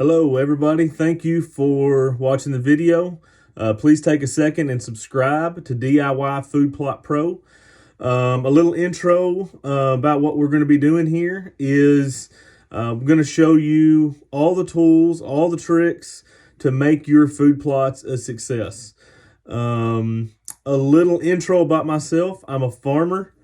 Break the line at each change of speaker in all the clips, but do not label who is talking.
Hello everybody, thank you for watching the video. Please take a second and subscribe to DIY Food Plot Pro. A little intro about what we're going to be doing here is I'm going to show you all the tools, all the tricks to make your food plots a success. A little intro about myself. I'm a farmer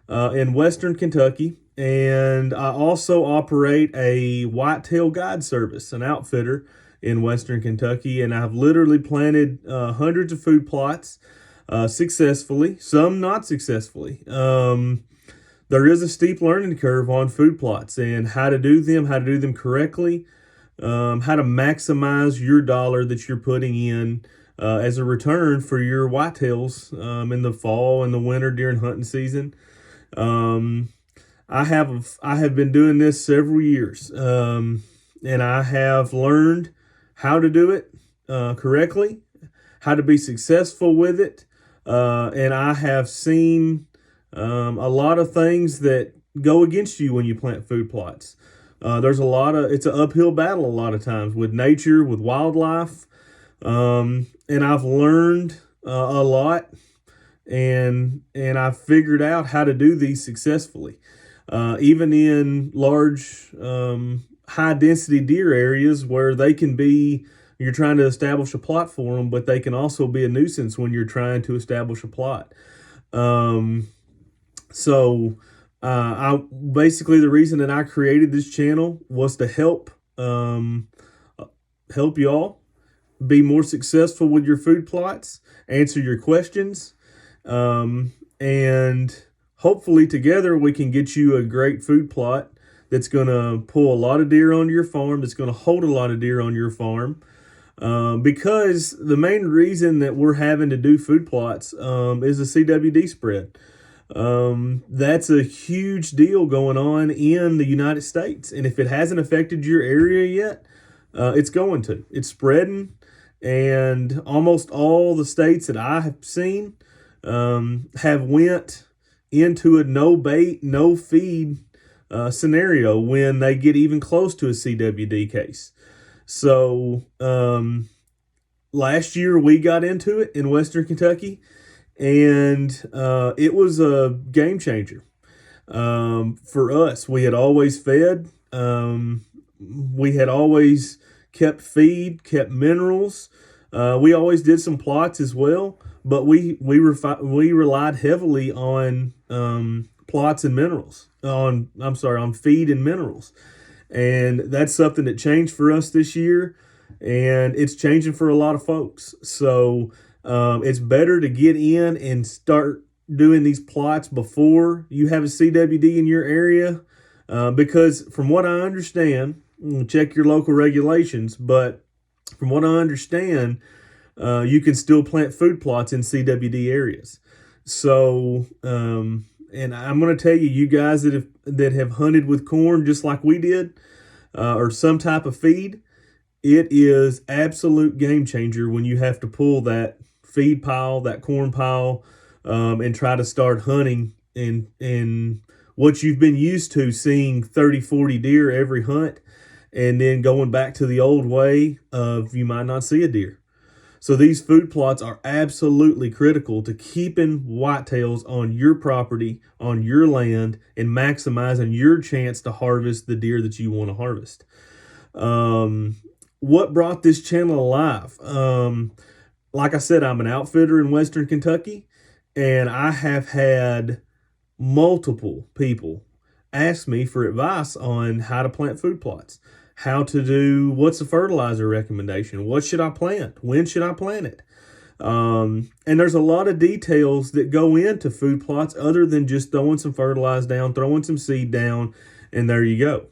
in Western Kentucky, and I also operate a whitetail guide service, an outfitter in Western Kentucky, and I've literally planted hundreds of food plots successfully, some not successfully. There is a steep learning curve on food plots and how to do them correctly, how to maximize your dollar that you're putting in as a return for your whitetails in the fall and the winter during hunting season. I have been doing this several years, and I have learned how to do it correctly, how to be successful with it, and I have seen a lot of things that go against you when you plant food plots. It's an uphill battle a lot of times with nature, with wildlife, and I've learned a lot, and I've figured out how to do these successfully. Even in large, high-density deer areas where you're trying to establish a plot for them, but they can also be a nuisance when you're trying to establish a plot. Basically the reason that I created this channel was to help y'all be more successful with your food plots, answer your questions, and hopefully together we can get you a great food plot that's going to pull a lot of deer onto your farm, that's going to hold a lot of deer on your farm. Because the main reason that we're having to do food plots is a CWD spread. That's a huge deal going on in the United States. And if it hasn't affected your area yet, it's going to. It's spreading. And almost all the states that I have seen have went into a no bait, no feed scenario when they get even close to a CWD case. So last year we got into it in Western Kentucky, and it was a game changer for us. We had always fed. We had always kept feed, kept minerals. We always did some plots as well, but we relied heavily on plots and minerals. On feed and minerals, and that's something that changed for us this year, and it's changing for a lot of folks. So it's better to get in and start doing these plots before you have a CWD in your area, because from what I understand, check your local regulations, but from what I understand, you can still plant food plots in CWD areas. So, and I'm going to tell you, you guys that have hunted with corn just like we did, or some type of feed, it is absolute game changer when you have to pull that feed pile, that corn pile, and try to start hunting in what you've been used to seeing 30, 40 deer every hunt, and then going back to the old way of you might not see a deer. So these food plots are absolutely critical to keeping whitetails on your property, on your land, and maximizing your chance to harvest the deer that you want to harvest. What brought this channel alive? Like I said, I'm an outfitter in Western Kentucky, and I have had multiple people ask me for advice on how to plant food plots. What's the fertilizer recommendation? What should I plant? When should I plant it? And there's a lot of details that go into food plots other than just throwing some fertilizer down, throwing some seed down, and there you go.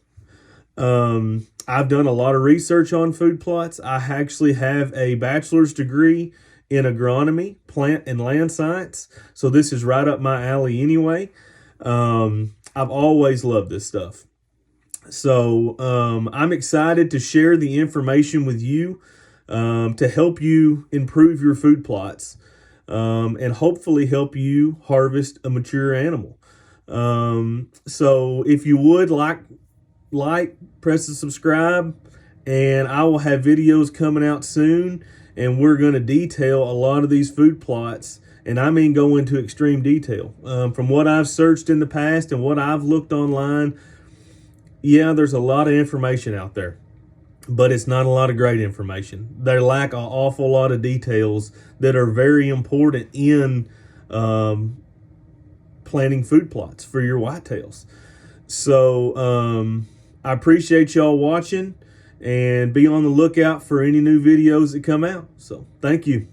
I've done a lot of research on food plots. I actually have a bachelor's degree in agronomy, plant and land science. So this is right up my alley anyway. I've always loved this stuff. So I'm excited to share the information with you to help you improve your food plots and hopefully help you harvest a mature animal. So if you would like, press the subscribe, and I will have videos coming out soon, and we're going to detail a lot of these food plots, and I mean go into extreme detail. From what I've searched in the past and what I've looked online, yeah, there's a lot of information out there, but it's not a lot of great information. They lack an awful lot of details that are very important in planning food plots for your whitetails. So I appreciate y'all watching, and be on the lookout for any new videos that come out. So thank you.